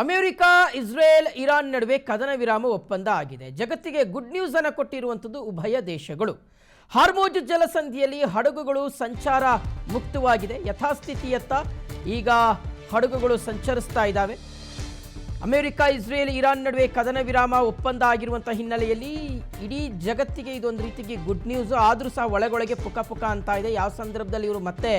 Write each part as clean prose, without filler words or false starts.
America, Israel, Iran ನಡುವೆ ಕದನ ವಿರಾಮ ಒಪ್ಪಂದ ಆಗಿದೆ. ಜಗತ್ತಿಗೆ ಗುಡ್ ನ್ಯೂಸ್ ಅನ್ನು ಕೊಟ್ಟಿರುವಂಥದ್ದು ಉಭಯ ದೇಶಗಳು. ಹಾರ್ಮುಜ್ ಜಲಸಂಧಿಯಲ್ಲಿ ಹಡಗುಗಳು ಸಂಚಾರ ಮುಕ್ತವಾಗಿದೆ. ಯಥಾಸ್ಥಿತಿಯತ್ತ ಈಗ ಹಡಗುಗಳು ಸಂಚರಿಸ್ತಾ ಇದ್ದಾವೆ. ಅಮೆರಿಕ, ಇಸ್ರೇಲ್, ಇರಾನ್ ನಡುವೆ ಕದನ ವಿರಾಮ ಒಪ್ಪಂದ ಆಗಿರುವಂಥ ಹಿನ್ನೆಲೆಯಲ್ಲಿ ಇಡೀ ಜಗತ್ತಿಗೆ ಇದೊಂದು ರೀತಿಗೆ ಗುಡ್ ನ್ಯೂಸ್. ಆದರೂ ಸಹ ಒಳಗೊಳಗೆ ಪುಕ ಪುಕ ಅಂತ ಇದೆ. ಯಾವ ಸಂದರ್ಭದಲ್ಲಿ ಇವರು ಮತ್ತೆ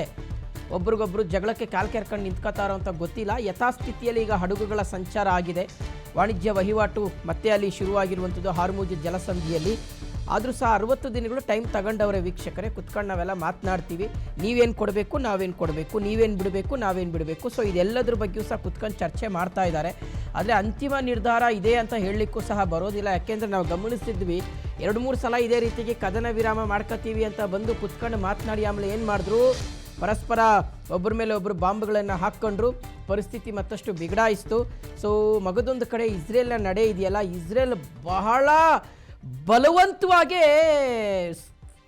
ಒಬ್ರಿಗೊಬ್ರು ಜಗಳಕ್ಕೆ ಕಾಲು ಕೆರ್ಕೊಂಡು ನಿಂತ್ಕೋತಾರೋ ಅಂತ ಗೊತ್ತಿಲ್ಲ. ಯಥಾಸ್ಥಿತಿಯಲ್ಲಿ ಈಗ ಹಡಗುಗಳ ಸಂಚಾರ ಆಗಿದೆ. ವಾಣಿಜ್ಯ ವಹಿವಾಟು ಮತ್ತೆ ಅಲ್ಲಿ ಶುರುವಾಗಿರುವಂಥದ್ದು ಹಾರ್ಮುಜ್ ಜಲಸಂಧಿಯಲ್ಲಿ. ಆದರೂ ಸಹ 60 ದಿನಗಳು ಟೈಮ್ ತಗೊಂಡವರೇ ವೀಕ್ಷಕರೇ. ಕುತ್ಕೊಂಡು ನಾವೆಲ್ಲ ಮಾತನಾಡ್ತೀವಿ. ನೀವೇನು ಕೊಡಬೇಕು, ನಾವೇನು ಕೊಡಬೇಕು, ನೀವೇನು ಬಿಡಬೇಕು, ನಾವೇನು ಬಿಡಬೇಕು. ಸೊ ಇದೆಲ್ಲದ್ರ ಬಗ್ಗೆಯೂ ಸಹ ಕುತ್ಕೊಂಡು ಚರ್ಚೆ ಮಾಡ್ತಾ ಇದ್ದಾರೆ. ಆದರೆ ಅಂತಿಮ ನಿರ್ಧಾರ ಇದೆ ಅಂತ ಹೇಳಲಿಕ್ಕೂ ಸಹ ಬರೋದಿಲ್ಲ. ಯಾಕೆಂದರೆ ನಾವು ಗಮನಿಸ್ತಿದ್ವಿ 2-3 ಸಲ ಇದೇ ರೀತಿಗೆ ಕದನ ವಿರಾಮ ಮಾಡ್ಕೋತೀವಿ ಅಂತ ಬಂದು ಕುತ್ಕೊಂಡು ಮಾತನಾಡಿ ಆಮೇಲೆ ಏನು ಮಾಡಿದ್ರು, ಪರಸ್ಪರ ಒಬ್ಬರ ಮೇಲೆ ಒಬ್ಬರು ಬಾಂಬ್ಗಳನ್ನು ಹಾಕ್ಕೊಂಡ್ರು. ಪರಿಸ್ಥಿತಿ ಮತ್ತಷ್ಟು ಬಿಗಡಾಯಿಸ್ತು. ಸೊ ಮಗದೊಂದು ಕಡೆ ಇಸ್ರೇಲ್ನ ನಡೆ ಇದೆಯಲ್ಲ, ಇಸ್ರೇಲ್ ಬಹಳ ಬಲವಂತವಾಗಿ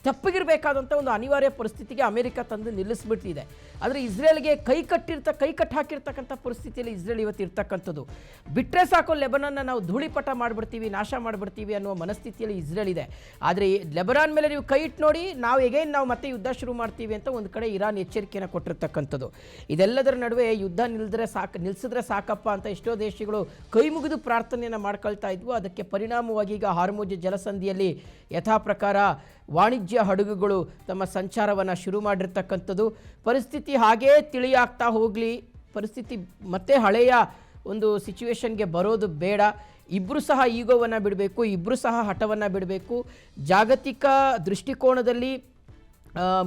ತಪ್ಪಗಿರಬೇಕಾದಂಥ ಒಂದು ಅನಿವಾರ್ಯ ಪರಿಸ್ಥಿತಿಗೆ ಅಮೆರಿಕ ತಂದು ನಿಲ್ಲಿಸ್ಬಿಟ್ಟಿದೆ. ಆದರೆ ಇಸ್ರೇಲ್ಗೆ ಕೈ ಕಟ್ಟು ಹಾಕಿರ್ತಕ್ಕಂಥ ಪರಿಸ್ಥಿತಿಯಲ್ಲಿ ಇಸ್ರೇಲ್ ಇವತ್ತು ಇರ್ತಕ್ಕಂಥದ್ದು. ಬಿಟ್ಟರೆ ಸಾಕು ಲೆಬನಾನ್ನ ನಾವು ಧೂಳಿಪಟ ಮಾಡಿಬಿಡ್ತೀವಿ, ನಾಶ ಮಾಡಿಬಿಡ್ತೀವಿ ಅನ್ನುವ ಮನಸ್ಥಿತಿಯಲ್ಲಿ ಇಸ್ರೇಲ್ ಇದೆ. ಆದರೆ ಲೆಬನಾನ್ ಮೇಲೆ ನೀವು ಕೈ ಇಟ್ಟು ನೋಡಿ, ನಾವು ಮತ್ತೆ ಯುದ್ಧ ಶುರು ಮಾಡ್ತೀವಿ ಅಂತ ಒಂದು ಕಡೆ ಇರಾನ್ ಎಚ್ಚರಿಕೆಯನ್ನು ಕೊಟ್ಟಿರ್ತಕ್ಕಂಥದ್ದು. ಇದೆಲ್ಲದರ ನಡುವೆ ಯುದ್ಧ ನಿಲ್ಲಿಸಿದ್ರೆ ಸಾಕಪ್ಪ ಅಂತ ಎಷ್ಟೋ ದೇಶಗಳು ಕೈ ಮುಗಿದು ಪ್ರಾರ್ಥನೆಯನ್ನು ಮಾಡ್ಕೊಳ್ತಾ ಇದ್ವು. ಅದಕ್ಕೆ ಪರಿಣಾಮವಾಗಿ ಈಗ ಹಾರ್ಮುಜ್ ಜಲಸಂಧಿಯಲ್ಲಿ ಯಥಾ ಪ್ರಕಾರ ವಾಣಿಜ್ಯ ಹಡಗುಗಳು ತಮ್ಮ ಸಂಚಾರವನ್ನು ಶುರು ಮಾಡಿರ್ತಕ್ಕಂಥದ್ದು. ಪರಿಸ್ಥಿತಿ ಹಾಗೇ ತಿಳಿಯಾಗ್ತಾ ಹೋಗಲಿ, ಪರಿಸ್ಥಿತಿ ಮತ್ತೆ ಹಳೆಯ ಒಂದು ಸಿಚುವೇಶನ್ಗೆ ಬರೋದು ಬೇಡ. ಇಬ್ಬರು ಸಹ ಈಗೋವನ್ನು ಬಿಡಬೇಕು, ಇಬ್ಬರು ಸಹ ಹಠವನ್ನು ಬಿಡಬೇಕು. ಜಾಗತಿಕ ದೃಷ್ಟಿಕೋನದಲ್ಲಿ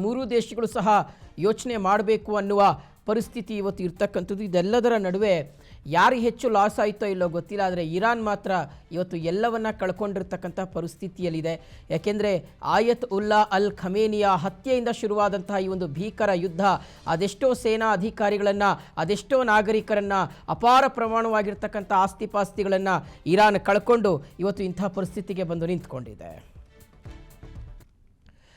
ಮೂರೂ ದೇಶಗಳು ಸಹ ಯೋಚನೆ ಮಾಡಬೇಕು ಅನ್ನುವ ಪರಿಸ್ಥಿತಿ ಇವತ್ತು ಇರ್ತಕ್ಕಂಥದ್ದು. ಇದೆಲ್ಲದರ ನಡುವೆ ಯಾರಿಗೆ ಹೆಚ್ಚು ಲಾಸ್ ಆಯಿತೋ ಇಲ್ಲೋ ಗೊತ್ತಿಲ್ಲ, ಆದರೆ ಇರಾನ್ ಮಾತ್ರ ಇವತ್ತು ಎಲ್ಲವನ್ನ ಕಳ್ಕೊಂಡಿರ್ತಕ್ಕಂಥ ಪರಿಸ್ಥಿತಿಯಲ್ಲಿದೆ. ಯಾಕೆಂದರೆ ಆಯತ್ ಉಲ್ಲಾ ಅಲ್ ಖಮೇನಿಯ ಹತ್ಯೆಯಿಂದ ಶುರುವಾದಂತಹ ಈ ಒಂದು ಭೀಕರ ಯುದ್ಧ ಅದೆಷ್ಟೋ ಸೇನಾ ಅಧಿಕಾರಿಗಳನ್ನು, ಅದೆಷ್ಟೋ ನಾಗರಿಕರನ್ನು, ಅಪಾರ ಪ್ರಮಾಣವಾಗಿರ್ತಕ್ಕಂಥ ಆಸ್ತಿಪಾಸ್ತಿಗಳನ್ನು ಇರಾನ್ ಕಳ್ಕೊಂಡು ಇವತ್ತು ಇಂಥ ಪರಿಸ್ಥಿತಿಗೆ ಬಂದು ನಿಂತ್ಕೊಂಡಿದೆ.